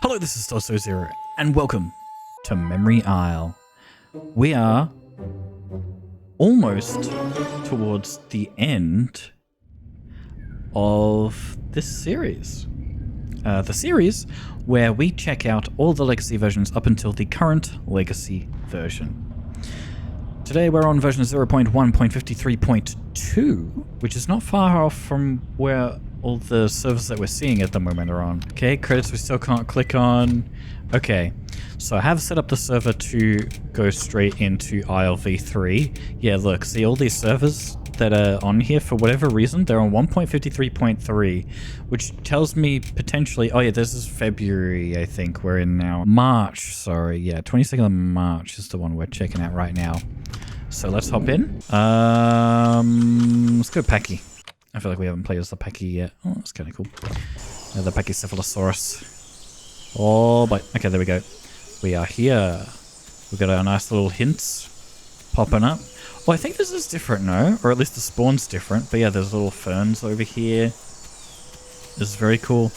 Hello, this is Tosso Zero, and welcome to Memory Isle. We are almost towards the end of this series. The series where we check out all the legacy versions up until the current legacy version. Today we're on version 0.1.53.2, which is not far off from where all the servers that we're seeing at the moment are on. Okay, credits we still can't click on. Okay, so I have set up the server to go straight into Isle v3. Yeah, look, see all these servers that are on here, for whatever reason, they're on 1.53.3, which tells me potentially, oh yeah, this is February, I think we're in now. March, sorry, yeah, 22nd of March is the one we're checking out right now. So let's hop in. Let's go Packy. I feel like we haven't played as the Packy yet. Oh, that's kind of cool. The Pachycephalosaurus. Oh, but okay, there we go. We are here. We've got our nice little hints popping up. Oh, I think this is different, no? Or at least the spawn's different. But yeah, there's little ferns over here. This is very cool.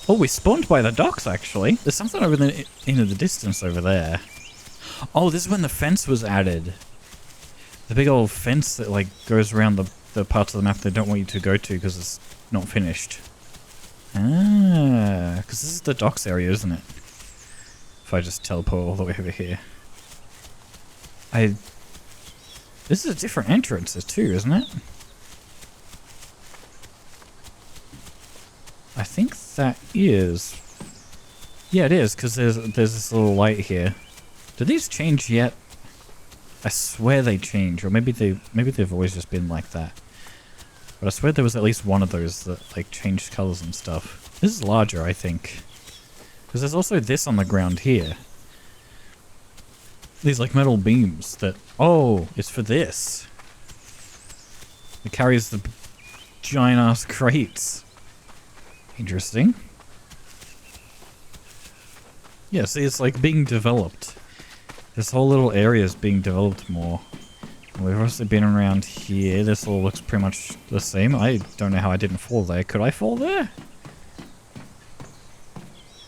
Oh, we spawned by the docks, actually. There's something over in the distance over there. Oh, this is when the fence was added. The big old fence that like goes around the parts of the map they don't want you to go to because it's not finished. Ah, because this is the docks area, isn't it? If I just teleport all the way over here. This is a different entrance too, isn't it? I think that is. Yeah, it is, because there's this little light here. Do these change yet? I swear they change, or maybe they've always just been like that. But I swear there was at least one of those that like changed colors and stuff. This is larger, I think. Because there's also this on the ground here. These like metal beams that... Oh, it's for this. It carries the giant ass crates. Interesting. Yeah, see, it's like being developed. This whole little area is being developed more. We've also been around here. This all looks pretty much the same. I don't know how I didn't fall there. Could I fall there?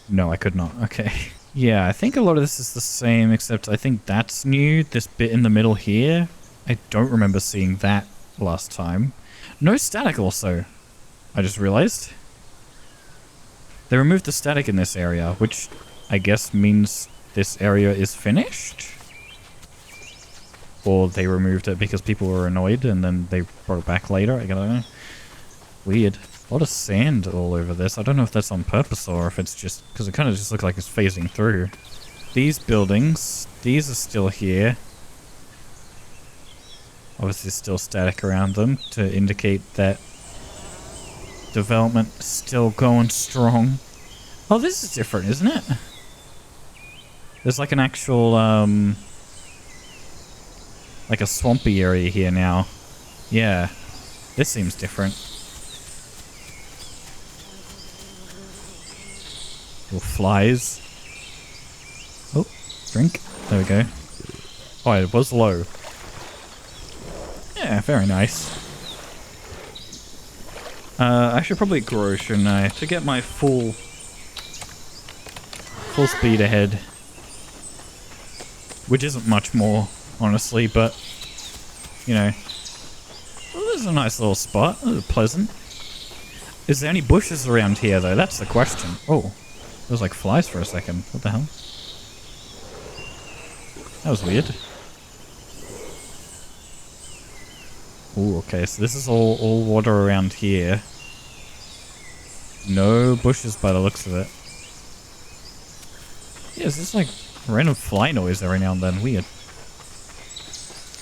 No, I could not. Okay. Yeah, I think a lot of this is the same, except I think that's new. This bit in the middle here. I don't remember seeing that last time. No static also. I just realized. They removed the static in this area, which I guess means this area is finished? Or they removed it because people were annoyed and then they brought it back later. I don't know. Weird. A lot of sand all over this. I don't know if that's on purpose or if it's just... because it kind of just looks like it's phasing through. These buildings, these are still here. Obviously still static around them to indicate that development is still going strong. Oh, this is different, isn't it? There's like an actual, like a swampy area here now. Yeah. This seems different. Little flies. Oh, drink. There we go. Oh, it was low. Yeah, very nice. I should probably grow, shouldn't I? To get my full speed ahead. Which isn't much more, honestly, but, you know. Well, this is a nice little spot. This is pleasant. Is there any bushes around here, though? That's the question. Oh, there was like flies for a second. What the hell? That was weird. Oh, okay, so this is all water around here. No bushes by the looks of it. Yeah, it's just like random fly noise every now and then. Weird.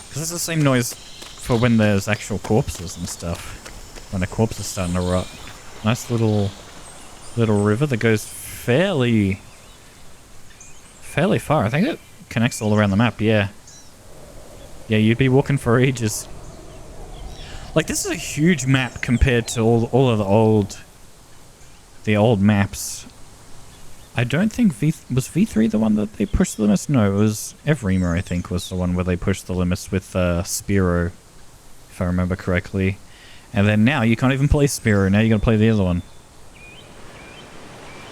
Because it's the same noise for when there's actual corpses and stuff. When a corpse is starting to rot. Nice little river that goes fairly far. I think it connects all around the map, yeah. Yeah, you'd be walking for ages. Like, this is a huge map compared to all of the old maps. I don't think was V3 the one that they pushed the limits? No, it was Evrima, I think, was the one where they pushed the limits with Spiro, if I remember correctly. And then now you can't even play Spiro, now you gotta play the other one.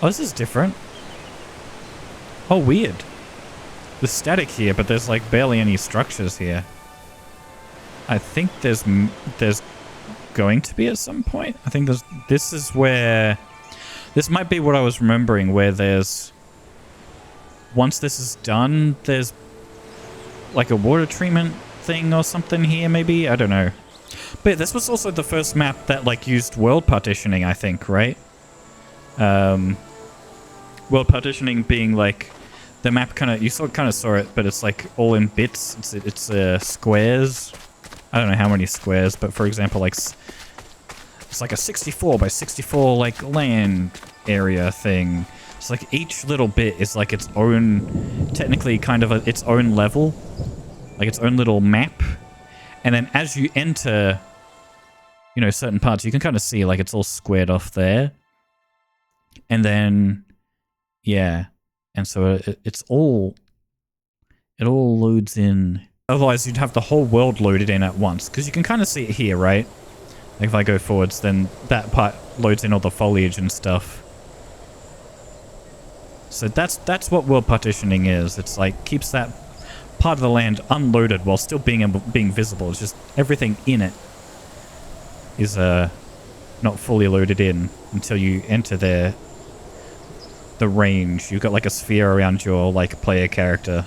Oh, this is different. Oh, weird. There's static here, but there's like barely any structures here. I think there's going to be at some point. I think this is where... This might be what I was remembering, where there's... Once this is done, there's like a water treatment thing or something here, maybe? I don't know. But this was also the first map that like used world partitioning, I think, right? World partitioning being like the map kind of... You kind of saw it, but it's like all in bits. It's squares. I don't know how many squares, but for example, like... It's like a 64 by 64 like land area thing. It's like each little bit is like its own, technically kind of its own level, like its own little map. And then as you enter, you know, certain parts, you can kind of see like it's all squared off there. And then, yeah, and so it all loads in. Otherwise, you'd have the whole world loaded in at once, because you can kind of see it here, right? Like if I go forwards, then that part loads in all the foliage and stuff. So that's what world partitioning is. It's like keeps that part of the land unloaded while still being visible. It's just everything in it is not fully loaded in until you enter the range. You've got like a sphere around your like player character.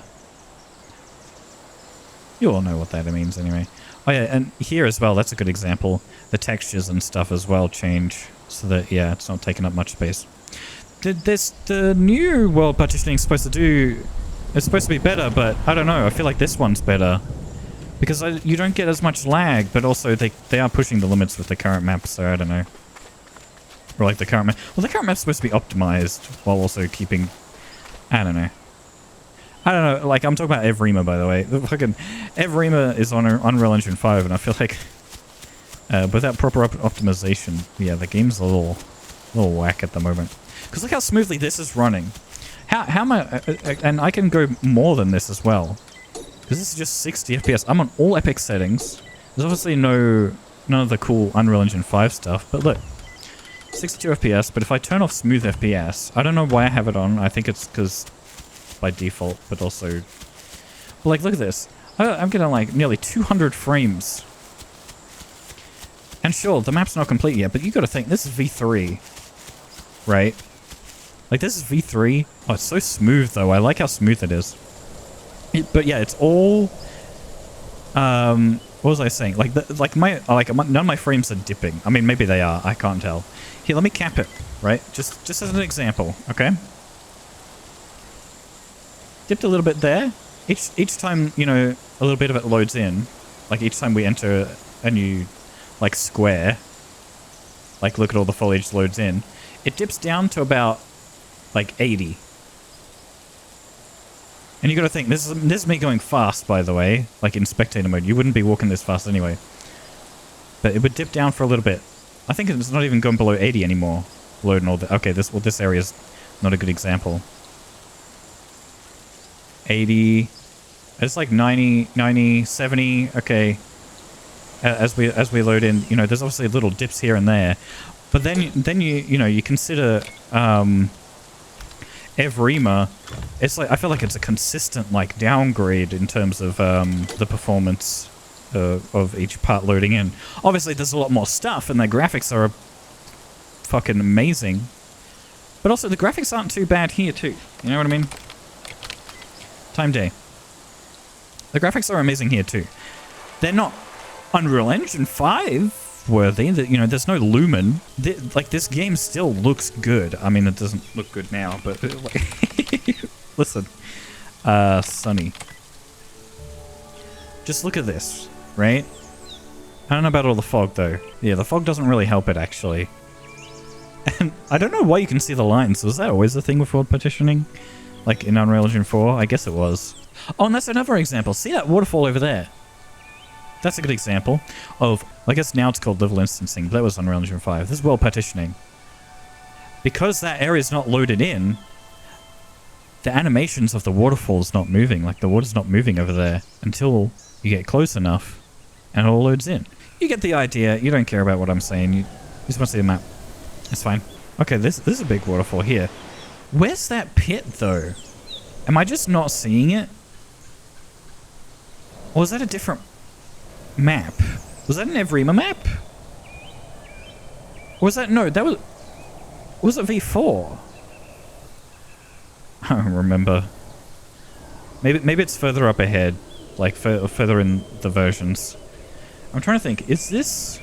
You all know what that means anyway. Oh yeah, and here as well, that's a good example. The textures and stuff as well change so that, yeah, it's not taking up much space. The new world partitioning is supposed to do... It's supposed to be better, but I don't know. I feel like this one's better. Because you don't get as much lag, but also they are pushing the limits with the current map, so I don't know. Or like the current map... Well, the current map's supposed to be optimized while also keeping... I don't know. I don't know, like, I'm talking about Evrima, by the way. The fucking Evrima is on Unreal Engine 5, and I feel like without proper optimization, yeah, the game's a little whack at the moment. Because look how smoothly this is running. How am I... and I can go more than this as well. Because this is just 60 FPS. I'm on all epic settings. There's obviously none of the cool Unreal Engine 5 stuff, but look. 62 FPS, but if I turn off smooth FPS, I don't know why I have it on. I think it's because... by default, but also... But like, look at this. I'm getting like nearly 200 frames. And sure, the map's not complete yet, but you gotta think, this is V3. Right? Like, this is V3. Oh, it's so smooth, though. I like how smooth it is. But yeah, it's all... what was I saying? Like, none of my frames are dipping. I mean, maybe they are. I can't tell. Here, let me cap it, right? Just as an example, okay? Dipped a little bit there. Each time, you know, a little bit of it loads in, like each time we enter a new, like, square, like, look at all the foliage loads in, it dips down to about, like, 80. And you gotta think, this is me going fast, by the way, like in spectator mode. You wouldn't be walking this fast anyway. But it would dip down for a little bit. I think it's not even going below 80 anymore. Loading all the... Okay, this area's not a good example. 80, it's like 90, 70, okay. As we load in, you know, there's obviously little dips here and there. But then you consider Evrima, it's like, I feel like it's a consistent like downgrade in terms of the performance of each part loading in. Obviously there's a lot more stuff and the graphics are fucking amazing. But also the graphics aren't too bad here too. You know what I mean? Time day. The graphics are amazing here too. They're not Unreal Engine 5 worthy. You know, there's no Lumen. Like, this game still looks good. I mean, it doesn't look good now, but listen, Sunny. Just look at this, right? I don't know about all the fog though. Yeah, the fog doesn't really help it actually. And I don't know why you can see the lines. Was that always the thing with world partitioning? Like in Unreal Engine 4? I guess it was. Oh, and that's another example. See that waterfall over there? That's a good example of... I guess now it's called level instancing, but that was Unreal Engine 5. This is world partitioning. Because that area is not loaded in, the animations of the waterfall is not moving. Like, the water's not moving over there until you get close enough and it all loads in. You get the idea. You don't care about what I'm saying. You just want to see the map. It's fine. Okay, this is a big waterfall here. Where's that pit, though? Am I just not seeing it? Or was that a different map? Was that an Evrima map? Or was that... No, that was... Was it V4? I don't remember. Maybe it's further up ahead. Like, further in the versions. I'm trying to think. Is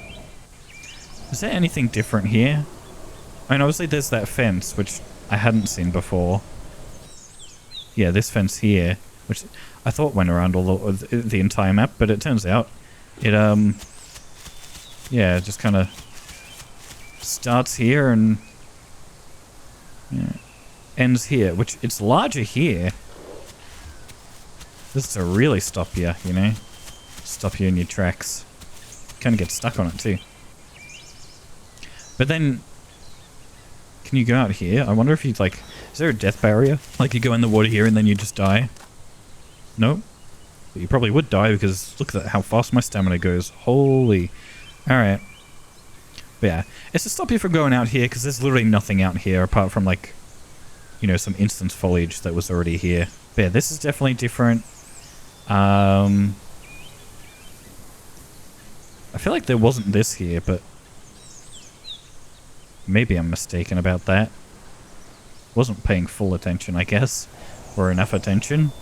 there anything different here? I mean, obviously there's that fence, which I hadn't seen before. Yeah, this fence here, which I thought went around all the entire map, but it turns out it, yeah, just kind of starts here and ends here, which it's larger here. This is to really stop you, you know? Stop you in your tracks. Kind of get stuck on it too. But then, can you go out here? I wonder if you like, is there a death barrier? Like you go in the water here and then you just die? No? But you probably would die because look at how fast my stamina goes. Holy. Alright. But yeah, it's to stop you from going out here because there's literally nothing out here apart from like, you know, some instance foliage that was already here. But yeah, this is definitely different. I feel like there wasn't this here, but maybe I'm mistaken about that. Wasn't paying full attention, I guess. Or enough attention.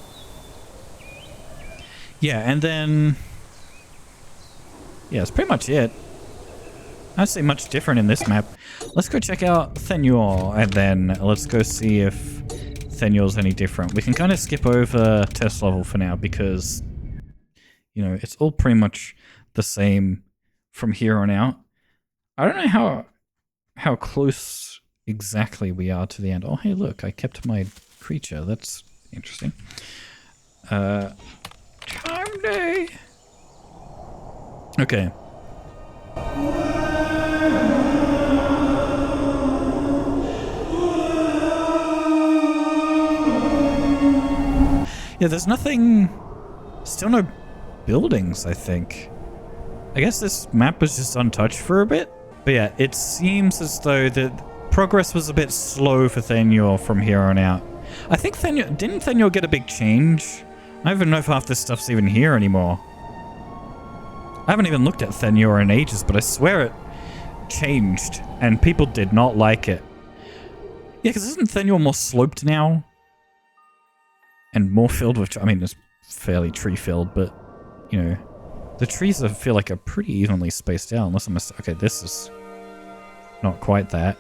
Yeah, and then... yeah, that's pretty much it. I don't see much different in this map. Let's go check out Thenyor, and then let's go see if Thenyor's any different. We can kind of skip over test level for now, because, you know, it's all pretty much the same from here on out. I don't know how close exactly we are to the end. Oh, hey, look, I kept my creature. That's interesting. Time day. Okay. Yeah, there's nothing... still no buildings, I think. I guess this map was just untouched for a bit. But yeah, it seems as though that progress was a bit slow for Thenyor from here on out. I think Thenyor... didn't Thenyor get a big change? I don't even know if half this stuff's even here anymore. I haven't even looked at Thenyor in ages, but I swear it changed, and people did not like it. Yeah, because isn't Thenyor more sloped now? And more filled with... I mean, it's fairly tree-filled, but, you know... the trees I feel like are pretty evenly spaced out, unless I'm... okay, this is not quite that.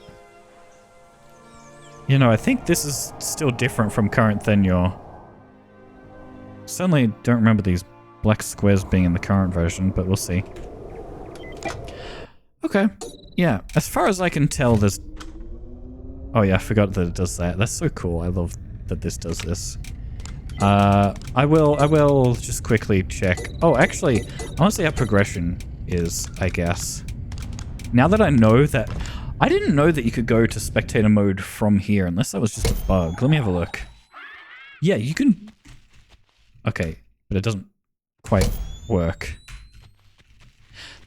You know, I think this is still different from current Thenyor. Certainly don't remember these black squares being in the current version, but we'll see. Okay. Yeah, as far as I can tell, there's... oh yeah, I forgot that it does that. That's so cool. I love that this does this. I will just quickly check. Oh, actually, I want to see how progression is, I guess. Now that I know that... I didn't know that you could go to spectator mode from here, unless that was just a bug. Let me have a look. Yeah, you can... okay, but it doesn't quite work.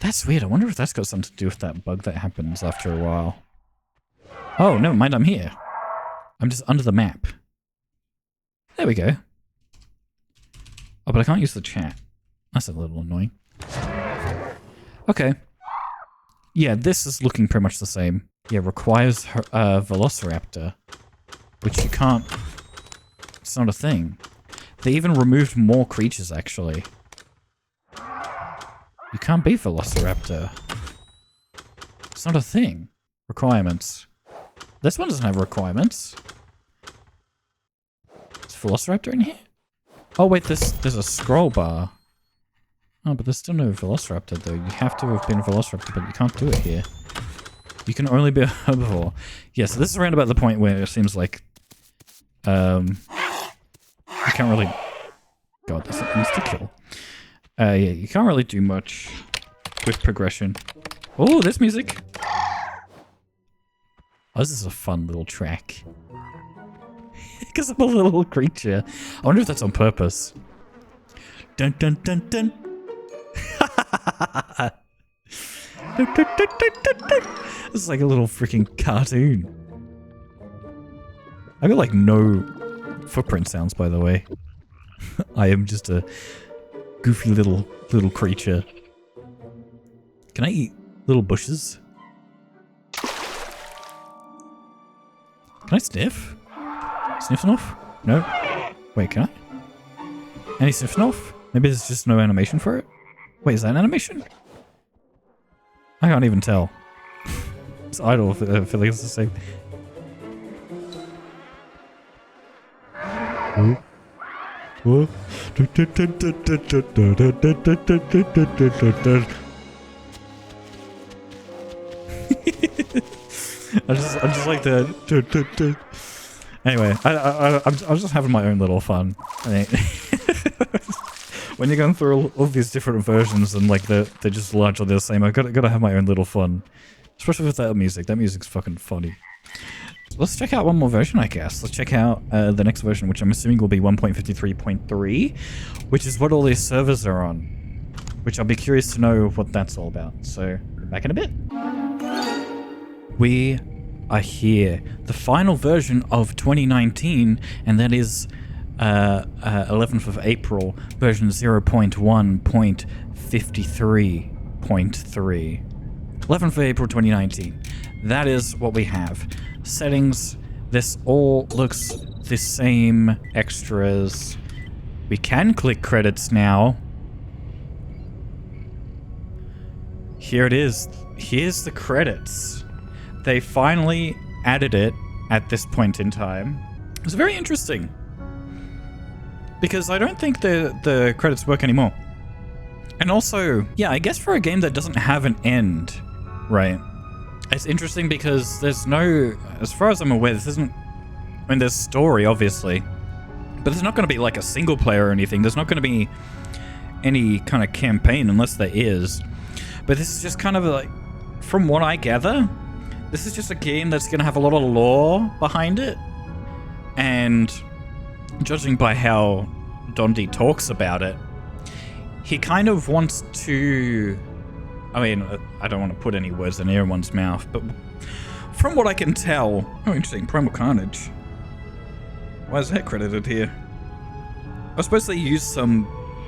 That's weird. I wonder if that's got something to do with that bug that happens after a while. Oh, never mind, I'm here. I'm just under the map. There we go. Oh, but I can't use the chat. That's a little annoying. Okay. Yeah, this is looking pretty much the same. Yeah, requires Velociraptor. Which you can't... it's not a thing. They even removed more creatures, actually. You can't be Velociraptor. It's not a thing. Requirements. This one doesn't have requirements. Is Velociraptor in here? Oh wait, there's a scroll bar. Oh, but there's still no Velociraptor though. You have to have been Velociraptor, but you can't do it here. You can only be a herbivore. Yeah, so this is around about the point where it seems like... you can't really... God, this needs to kill. Yeah, you can't really do much with progression. Oh, there's music! Oh, this is a fun little track. Because I'm a little creature. I wonder if that's on purpose. Dun dun dun dun. Dun, dun, dun, dun, dun, dun. This is like a little freaking cartoon. I got like no footprint sounds, by the way. I am just a goofy little creature. Can I eat little bushes? Can I sniff? Sniff enough? No? Wait, can I? Any sniff enough? Maybe there's just no animation for it? Wait, is that an animation? I can't even tell. It's idle. I feel like it's the same. What? I just like the. Anyway, I'm just having my own little fun. I mean, when you're going through all these different versions and like they're just largely the same, I gotta have my own little fun. Especially with that music. That music's fucking funny. Let's check out one more version, I guess. Let's check out the next version, which I'm assuming will be 1.53.3, which is what all these servers are on. Which I'll be curious to know what that's all about. So, back in a bit. We are here. The final version of 2019, and that is 11th of April, version 0.1.53.3. 11th of April 2019. That is what we have. Settings. This all looks the same. Extras. We can click credits now. Here it is. Here's the credits. They finally added it at this point in time. It's very interesting. Because I don't think the credits work anymore. And also, yeah, I guess for a game that doesn't have an end, right? It's interesting because there's no, as far as I'm aware, this isn't, I mean, there's story, obviously, but there's not going to be like a single player or anything. There's not going to be any kind of campaign unless there is. But this is just kind of like, from what I gather, this is just a game that's going to have a lot of lore behind it. And judging by how Dondi talks about it, he kind of wants to... I mean, I don't want to put any words in anyone's mouth, but from what I can tell... Oh, interesting. Primal Carnage. Why is that credited here? I suppose they used some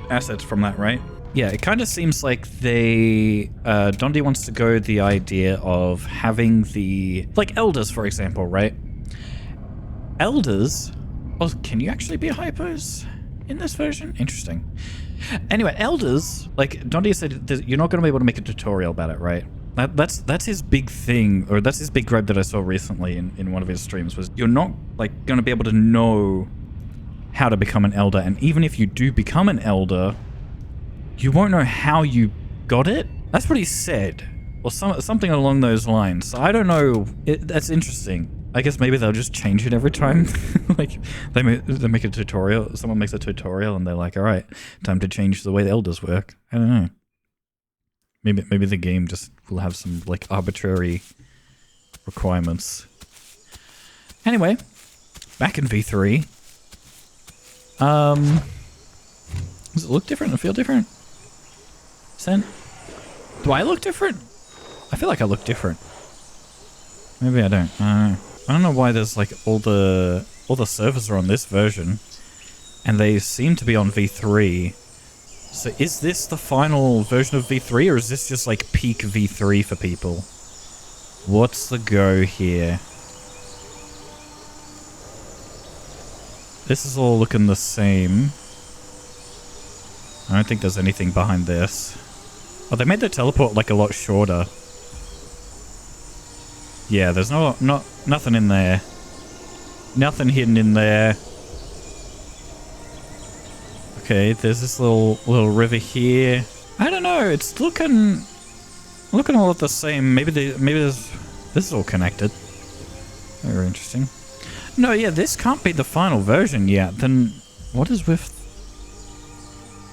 assets from that, right? Yeah, it kind of seems like they... Dondi wants to go the idea of having the... Like Elders, for example, right? Elders... Oh, can you actually be hypos in this version? Interesting. Anyway, Elders, like Dondi said, you're not going to be able to make a tutorial about it, right? That's his big thing, or that's his big gripe that I saw recently in one of his streams, was you're not like going to be able to know how to become an Elder, and even if you do become an Elder, you won't know how you got it. That's what he said, or something along those lines. So I don't know. That's interesting. I guess maybe they'll just change it every time. Like, they make a tutorial, someone makes a tutorial and they're like, alright, time to change the way the Elders work. I don't know. Maybe the game just will have some, like, arbitrary requirements. Anyway, back in V3. Does it look different and feel different? Do I look different? I feel like I look different. Maybe I don't. I don't know why there's like all the servers are on this version, and they seem to be on V3. So is this the final version of V3, or is this just like peak V3 for people? What's the go here? This is all looking the same. I don't think there's anything behind this. Oh, they made the teleport like a lot shorter. Yeah, there's nothing in there. Nothing hidden in there. Okay, there's this little river here. I don't know. It's looking all the same. Maybe this is all connected. Very interesting. No, yeah, this can't be the final version yet. Then what is with?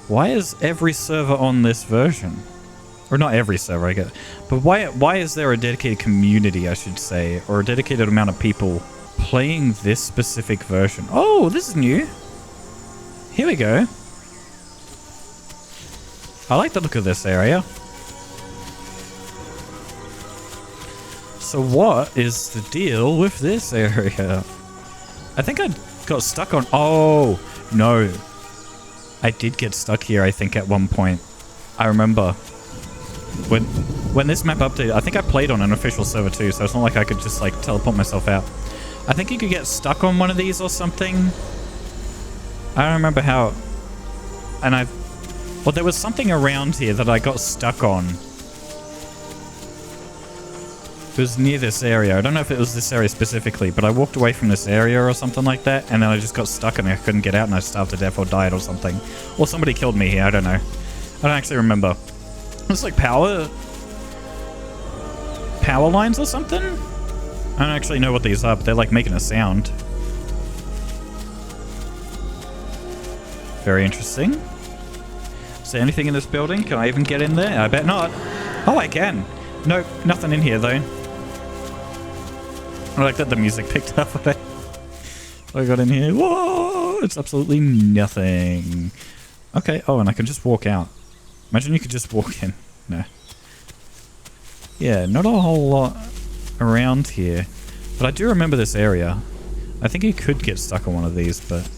Why is every server on this version? Or not every server, I guess. But why is there a dedicated community, I should say, or a dedicated amount of people playing this specific version? Oh, this is new. Here we go. I like the look of this area. So what is the deal with this area? I think got stuck on... Oh, no. I did get stuck here, I think, at one point. I remember. When this map updated, I think I played on an official server too, so it's not like I could just, like, teleport myself out. I think you could get stuck on one of these or something. I don't remember how... And well, there was something around here that I got stuck on. It was near this area. I don't know if it was this area specifically, but I walked away from this area or something like that, and then I just got stuck and I couldn't get out and I starved to death or died or something. Or somebody killed me here, I don't know. I don't actually remember. It's like power lines or something? I don't actually know what these are, but they're like making a sound. Very interesting. Is there anything in this building? Can I even get in there? I bet not. Oh, I can. Nope, nothing in here though. I like that the music picked up. What I got in here. Whoa! It's absolutely nothing. Okay. Oh, and I can just walk out. Imagine you could just walk in. No. Yeah, not a whole lot around here. But I do remember this area. I think you could get stuck on one of these, but...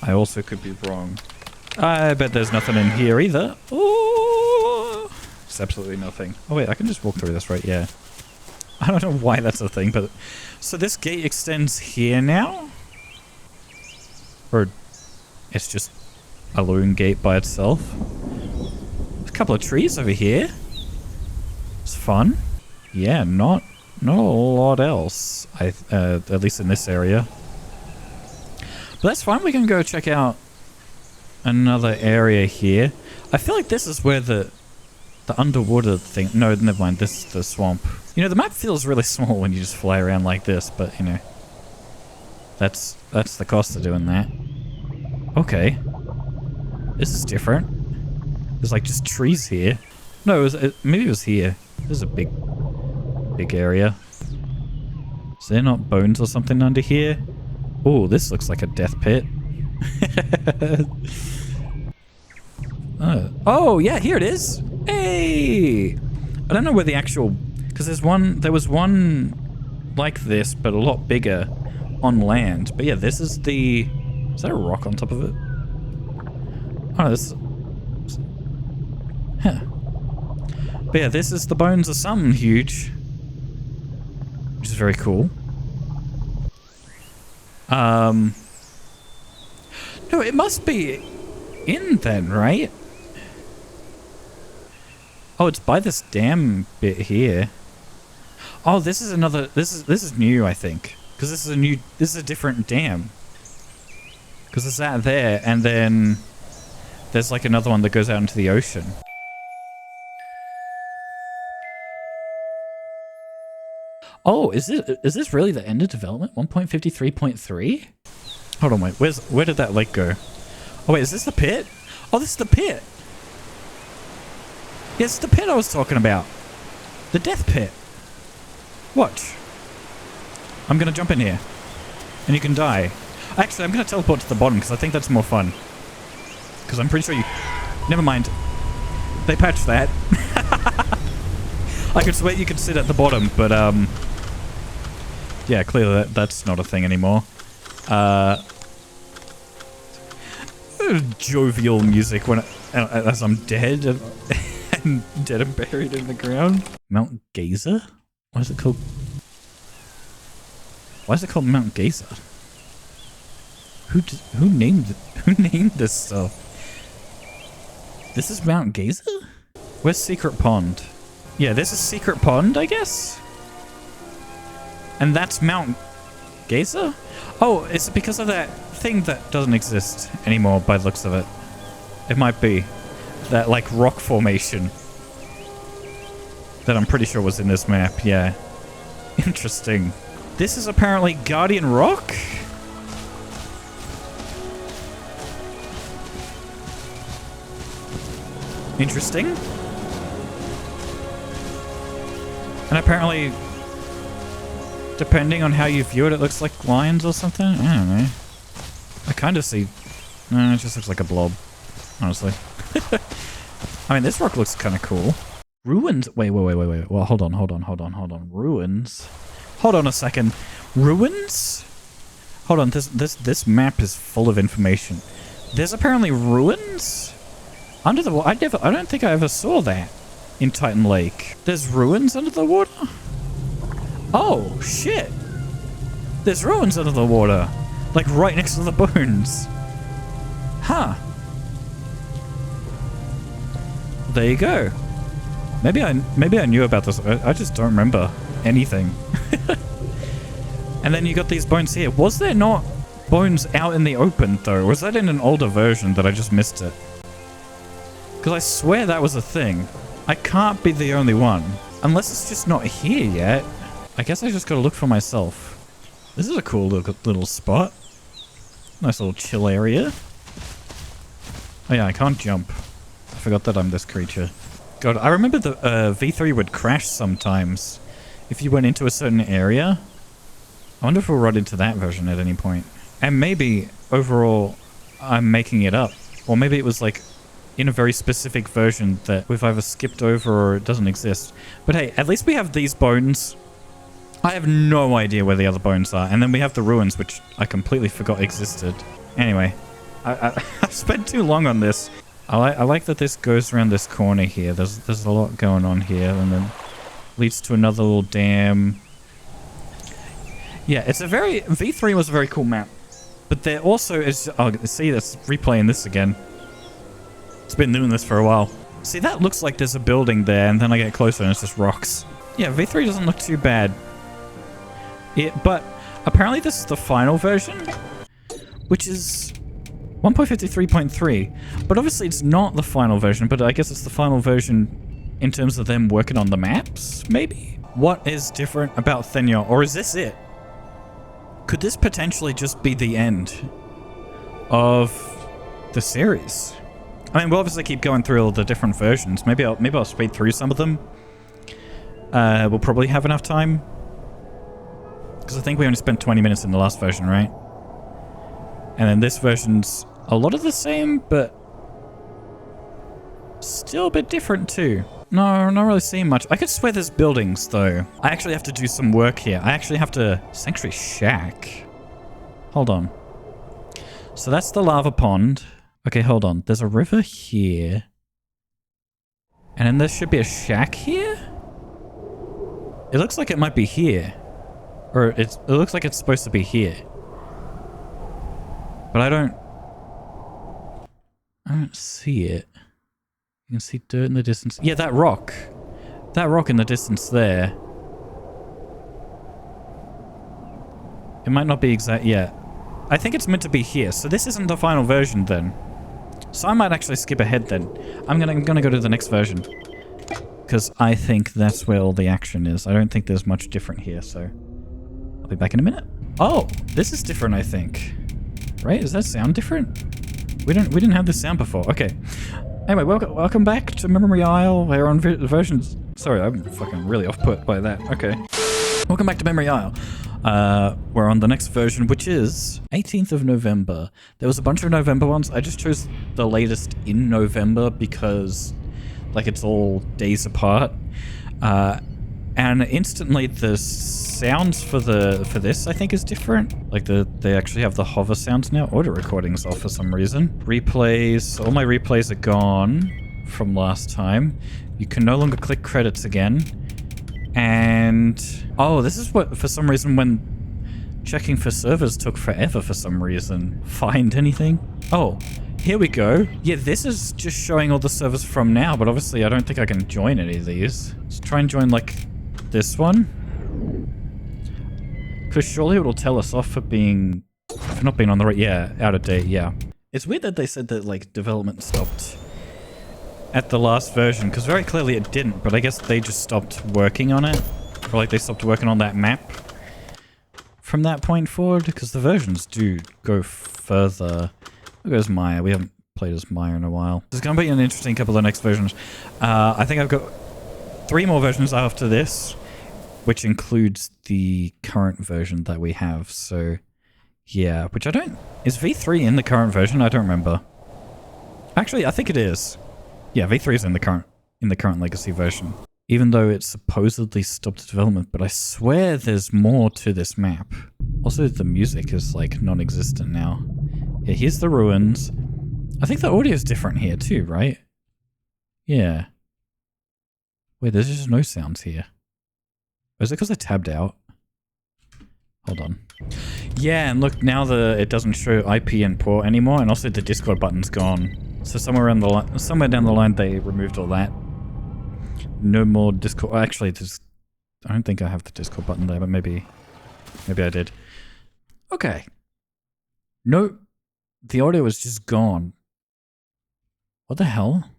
I also could be wrong. I bet there's nothing in here either. Oh, it's absolutely nothing. Oh wait, I can just walk through this, right? Yeah. I don't know why that's a thing, but... So this gate extends here now? Or it's just a lone gate by itself? There's a couple of trees over here. It's fun. Yeah, not a lot else. At least in this area. But that's fine, we can go check out another area here. I feel like this is where the underwater thing... No, never mind, this is the swamp. You know, the map feels really small when you just fly around like this, but, you know... That's the cost of doing that. Okay. This is different. There's like just trees here. No, maybe it was here. This is a big area. Is there not bones or something under here? Oh, this looks like a death pit. Oh, yeah, here it is. Hey! I don't know where the actual... Because there was one like this, but a lot bigger on land. But yeah, this is the... Is that a rock on top of it? Oh, this... Huh. But yeah, this is the bones of something huge. Which is very cool. No, it must be in then, right? Oh, it's by this dam bit here. Oh, this is another... This is new, I think. Because this is a different dam. Because there's that there, and then there's like another one that goes out into the ocean. Oh, is this really the end of development? 1.53.3? Hold on, wait. Where did that lake go? Oh wait, is this the pit? Oh, this is the pit. Yeah, it's the pit I was talking about. The death pit. Watch. I'm gonna jump in here. And you can die. Actually, I'm gonna teleport to the bottom because I think that's more fun. Because I'm pretty sure you... Never mind. They patched that. I could swear you could sit at the bottom, but yeah, clearly that's not a thing anymore. Jovial music when as I'm dead and dead and buried in the ground. Mount Gazer? What is it called? Why is it called Mount Gazer? Who named this stuff? This is Mount Gazer? Where's Secret Pond? Yeah, this is Secret Pond, I guess? And that's Mount Gazer? Oh, is it because of that thing that doesn't exist anymore by the looks of it? It might be. That, like, rock formation. That I'm pretty sure was in this map, yeah. Interesting. This is apparently Guardian Rock? Interesting. And apparently, depending on how you view it, it looks like lions or something? I don't know. I kind of see... No, it just looks like a blob, honestly. I mean, this rock looks kind of cool. Ruins... Wait. Well, hold on. Ruins? Hold on a second. Ruins? Hold on, this map is full of information. There's apparently ruins under the water. I don't think I ever saw that in Titan Lake. There's ruins under the water? Oh, shit. There's ruins under the water. Like right next to the bones. Huh. There you go. Maybe I knew about this. I just don't remember anything. And then you got these bones here. Was there not bones out in the open though? Was that in an older version that I just missed it? Because I swear that was a thing. I can't be the only one. Unless it's just not here yet. I guess I just gotta look for myself. This is a cool little spot. Nice little chill area. Oh yeah, I can't jump. I forgot that I'm this creature. God, I remember the V3 would crash sometimes if you went into a certain area. I wonder if we'll run into that version at any point. And maybe, overall, I'm making it up. Or maybe it was like in a very specific version that we've either skipped over or it doesn't exist. But hey, at least we have these bones. I have no idea where the other bones are. And then we have the ruins, which I completely forgot existed. Anyway, I've spent too long on this. I like that this goes around this corner here. There's a lot going on here, and then leads to another little dam. Yeah, it's a very... V3 was a very cool map. But there also is... Oh, see, that's replaying this again. It's been doing this for a while. See, that looks like there's a building there, and then I get closer and it's just rocks. Yeah, V3 doesn't look too bad. But apparently this is the final version, which is 1.53.3. But obviously it's not the final version, but I guess it's the final version in terms of them working on the maps, maybe? What is different about Thenya? Or is this it? Could this potentially just be the end of the series? I mean, we'll obviously keep going through all the different versions. Maybe I'll speed through some of them. We'll probably have enough time. Because I think we only spent 20 minutes in the last version, right? And then this version's a lot of the same, but still a bit different too. No, I'm not really seeing much. I could swear there's buildings, though. I actually have to do some work here. I actually have to... Sanctuary Shack. Hold on. So that's the lava pond. Okay, hold on. There's a river here. And then there should be a shack here? It looks like it might be here. Or it looks like it's supposed to be here. But I don't see it. You can see dirt in the distance. Yeah, that rock. That rock in the distance there. It might not be exact yet. I think it's meant to be here. So this isn't the final version then. So I might actually skip ahead then. I'm gonna go to the next version. Because I think that's where all the action is. I don't think there's much different here, so... I'll be back in a minute. Oh! This is different, I think. Right? Does that sound different? We didn't have this sound before. Okay. Anyway, welcome back to Memory Isle. We're on versions... Sorry, I'm fucking really off-put by that. Okay. Welcome back to Memory Isle. We're on the next version, which is 18th of November. There was a bunch of November ones. I just chose the latest in November because, like, it's all days apart. And instantly the sounds for this, I think, is different. Like, they actually have the hover sounds now. Audio recording's off for some reason. Replays, all my replays are gone from last time. You can no longer click credits again. And, oh, this is what, for some reason, when checking for servers took forever for some reason. Find anything? Oh, here we go. Yeah, this is just showing all the servers from now, but obviously I don't think I can join any of these. Let's try and join, like, this one. Because surely it'll tell us off for not being on the right, yeah, out of date, yeah. It's weird that they said that, like, development stopped at the last version, because very clearly it didn't, but I guess they just stopped working on it. Or, like, they stopped working on that map from that point forward, because the versions do go further. There goes Maya. We haven't played as Maya in a while. There's going to be an interesting couple of next versions. I think I've got 3 more versions after this, which includes the current version that we have. So, yeah, which I don't... Is V3 in the current version? I don't remember. Actually, I think it is. Yeah, V3 is in the current Legacy version. Even though it supposedly stopped development, but I swear there's more to this map. Also, the music is like non-existent now. Yeah, here's the ruins. I think the audio is different here too, right? Yeah. Wait, there's just no sounds here. Or is it because I tabbed out? Hold on. Yeah, and look, now it doesn't show IP and port anymore, and also the Discord button's gone. So somewhere down the line they removed all that. No more Discord. Actually, I don't think I have the Discord button there, but maybe I did. Okay. No, the audio is just gone. What the hell?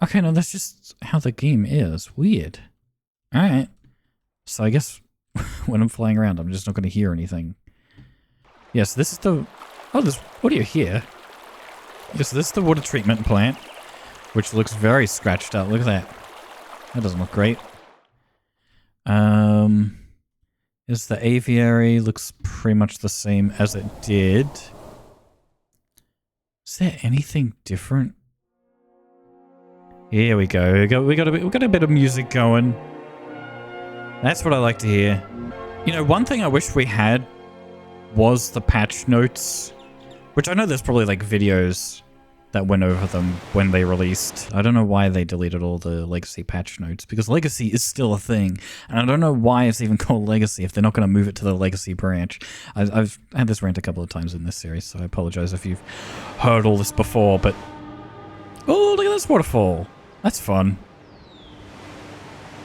Okay, no, that's just how the game is. Weird. Alright. So I guess when I'm flying around, I'm just not going to hear anything. Yes, this is the... Oh, there's audio here. Yes, this is the water treatment plant, which looks very scratched out. Look at that. That doesn't look great. Is the aviary. Looks pretty much the same as it did. Is there anything different? Here we go. We got a bit of music going. That's what I like to hear. You know, one thing I wish we had was the patch notes, which I know there's probably like videos that went over them when they released. I don't know why they deleted all the Legacy patch notes, because Legacy is still a thing, and I don't know why it's even called Legacy if they're not going to move it to the Legacy branch. I've had this rant a couple of times in this series, so I apologize if you've heard all this before, but... Oh, look at this waterfall! That's fun.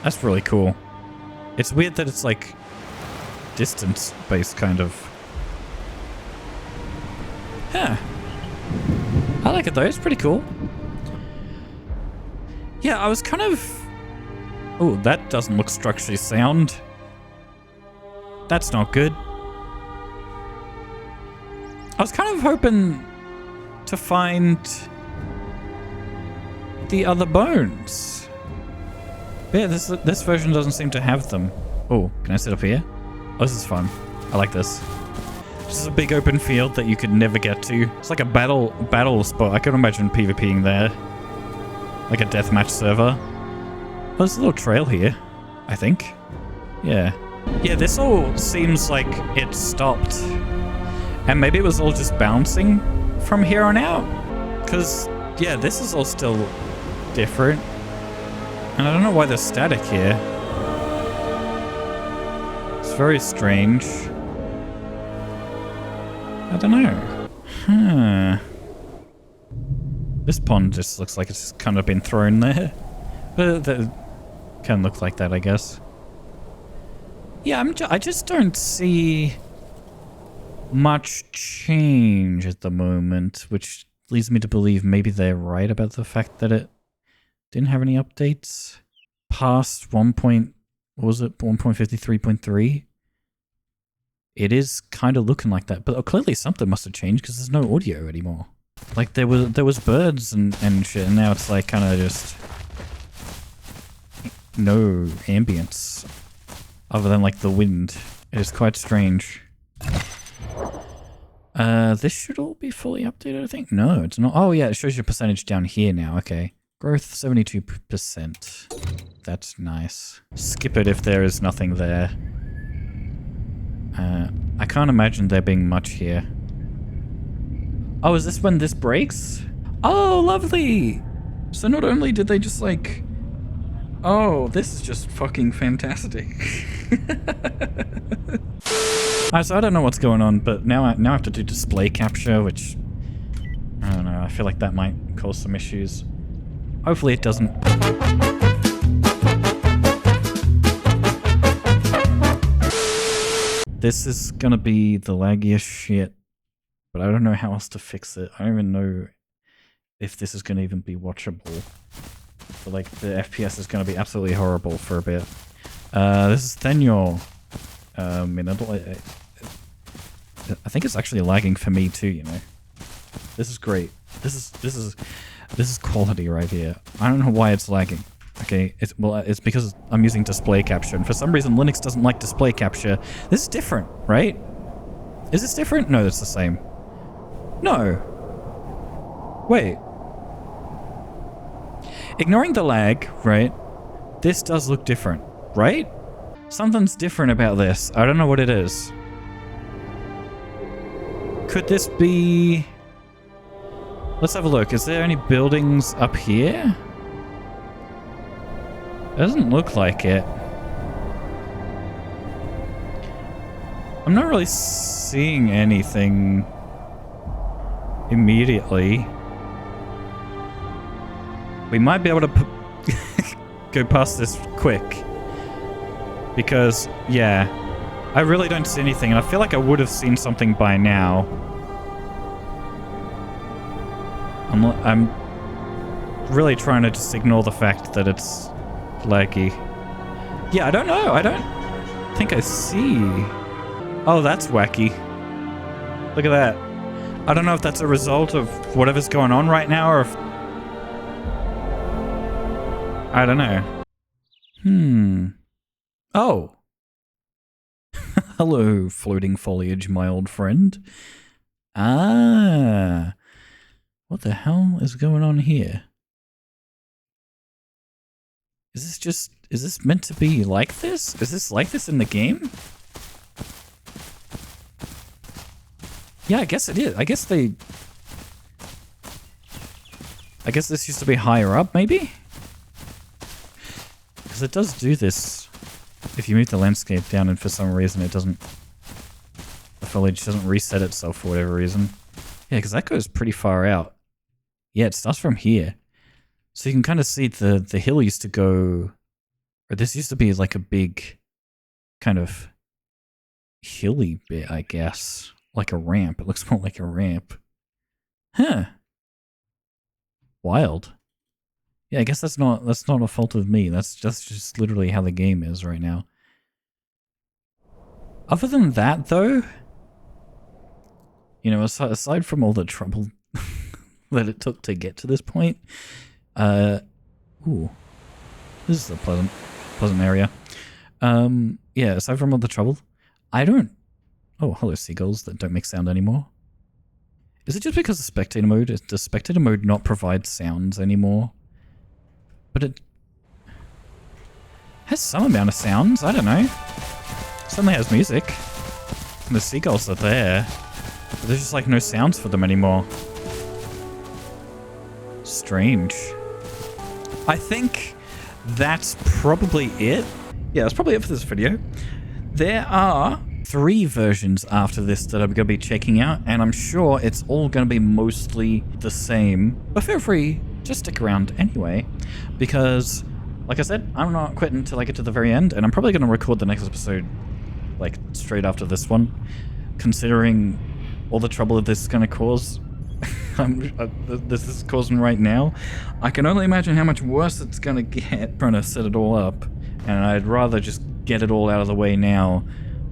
That's really cool. It's weird that it's like distance-based kind of. Yeah. I like it though, it's pretty cool. Yeah, I was kind of... Oh, that doesn't look structurally sound. That's not good. I was kind of hoping to find the other bones. But yeah, this version doesn't seem to have them. Oh, can I sit up here? Oh, this is fun. I like this. This is a big open field that you could never get to. It's like a battle spot. I can imagine PvPing there. Like a deathmatch server. Oh, there's a little trail here, I think. Yeah. Yeah, this all seems like it stopped. And maybe it was all just bouncing from here on out. Because, yeah, this is all still different. And I don't know why there's static here. It's very strange. I don't know. Huh. This pond just looks like it's just kind of been thrown there. But it can look like that, I guess. Yeah, I just don't see much change at the moment, which leads me to believe maybe they're right about the fact that it didn't have any updates past 1.53.3. It is kind of looking like that, but clearly something must have changed because there's no audio anymore. Like there was birds and shit, and now it's like kind of just no ambience other than like the wind. It is quite strange. This should all be fully updated, I think. No, it's not. Oh yeah, it shows your percentage down here now. Okay, growth 72%. That's nice. Skip it if there is nothing there. I can't imagine there being much here. Oh, is this when this breaks? Oh, lovely! So not only did they just like... Oh, this is just fucking fantastic. Alright, so I don't know what's going on, but now I have to do display capture, which... I don't know, I feel like that might cause some issues. Hopefully it doesn't. This is gonna be the laggiest shit, but I don't know how else to fix it. I don't even know if this is gonna even be watchable. But like, the FPS is gonna be absolutely horrible for a bit. This is Thenyor. I think it's actually lagging for me too, you know. This is great. This is quality right here. I don't know why it's lagging. Okay, it's because I'm using display capture, and for some reason Linux doesn't like display capture. This is different, right? Is this different? No, it's the same. No. Wait. Ignoring the lag, right? This does look different, right? Something's different about this. I don't know what it is. Could this be... Let's have a look. Is there any buildings up here? Doesn't look like it. I'm not really seeing anything immediately. We might be able to go past this quick. Because, yeah, I really don't see anything, and I feel like I would have seen something by now. I'm really trying to just ignore the fact that it's laggy. Yeah, I don't know. I don't think I see. Oh, that's wacky. Look at that. I don't know if that's a result of whatever's going on right now, or if... I don't know. Oh. Hello, floating foliage, my old friend. Ah. What the hell is going on here? Is this meant to be like this? Is this like this in the game? Yeah, I guess it is. I guess this used to be higher up, maybe? Because it does do this. If you move the landscape down and for some reason it doesn't... The foliage doesn't reset itself for whatever reason. Yeah, because that goes pretty far out. Yeah, it starts from here. So you can kind of see the hill used to go... Or this used to be like a big kind of hilly bit, I guess. Like a ramp. It looks more like a ramp. Huh. Wild. Yeah, I guess that's not a fault of me. That's just literally how the game is right now. Other than that, though, you know, aside from all the trouble that it took to get to this point, ooh, this is a pleasant area. Yeah, aside from all the trouble, I don't... Oh, hello, seagulls that don't make sound anymore. Is it just because of spectator mode? Does spectator mode not provide sounds anymore? But it has some amount of sounds, I don't know. It certainly has music. And the seagulls are there. But there's just like no sounds for them anymore. Strange. I think that's probably it. Yeah, that's probably it for this video. There are 3 versions after this that I'm going to be checking out, and I'm sure it's all going to be mostly the same. But feel free, just stick around anyway, because, like I said, I'm not quitting until I get to the very end, and I'm probably going to record the next episode, like, straight after this one, considering all the trouble that this is going to cause. This is causing right now. I can only imagine how much worse it's going to get trying to set it all up, and I'd rather just get it all out of the way now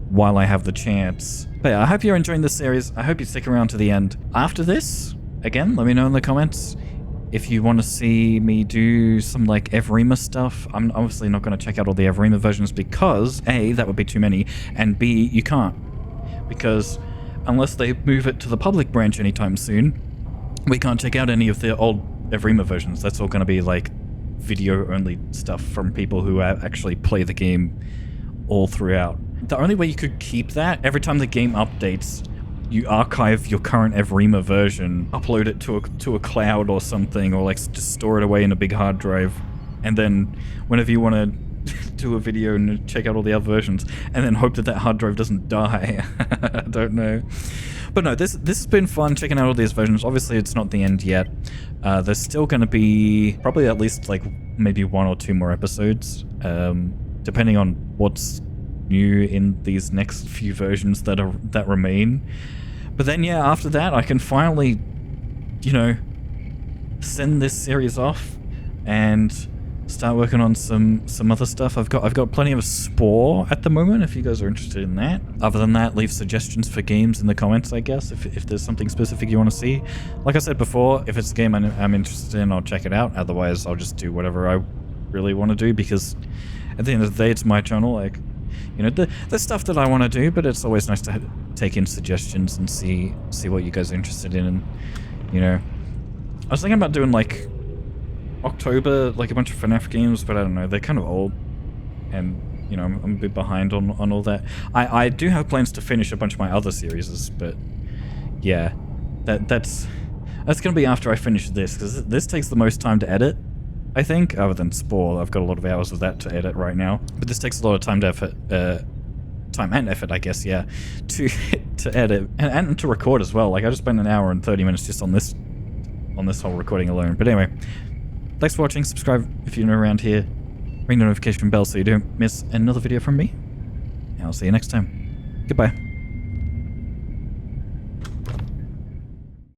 while I have the chance. But yeah, I hope you're enjoying this series. I hope you stick around to the end. After this, again, let me know in the comments if you want to see me do some like Evrima stuff. I'm obviously not going to check out all the Evrima versions because A, that would be too many, and B, you can't. Because unless they move it to the public branch anytime soon, we can't check out any of the old Evrima versions. That's all going to be like video-only stuff from people who actually play the game all throughout. The only way you could keep that, every time the game updates, you archive your current Evrima version, upload it to a cloud or something, or like just store it away in a big hard drive, and then whenever you want to do a video and check out all the other versions, and then hope that that hard drive doesn't die. I don't know. But no, this has been fun checking out all these versions. Obviously, it's not the end yet. There's still going to be probably at least like maybe 1 or 2 more episodes, depending on what's new in these next few versions that remain. But then yeah, after that I can finally, you know, send this series off and start working on some other stuff. I've got plenty of Spore at the moment if you guys are interested in that. Other than that, leave suggestions for games in the comments, I guess, if there's something specific you want to see. Like I said before, if it's a game I'm interested in, I'll check it out. Otherwise I'll just do whatever I really want to do, because at the end of the day it's my channel. Like, you know, the stuff that I want to do, but it's always nice to take in suggestions and see what you guys are interested in. And, you know, I was thinking about doing like October, like a bunch of FNAF games, but I don't know, they're kind of old. And, you know, I'm a bit behind on all that. I do have plans to finish a bunch of my other series, but yeah, that's going to be after I finish this, because this takes the most time to edit, I think, other than Spore. I've got a lot of hours of that to edit right now. But this takes a lot of time and effort, I guess, yeah, to edit and to record as well. Like, I just spent an hour and 30 minutes just on this whole recording alone. But anyway, thanks for watching. Subscribe if you're new around here. Ring the notification bell so you don't miss another video from me. And I'll see you next time. Goodbye.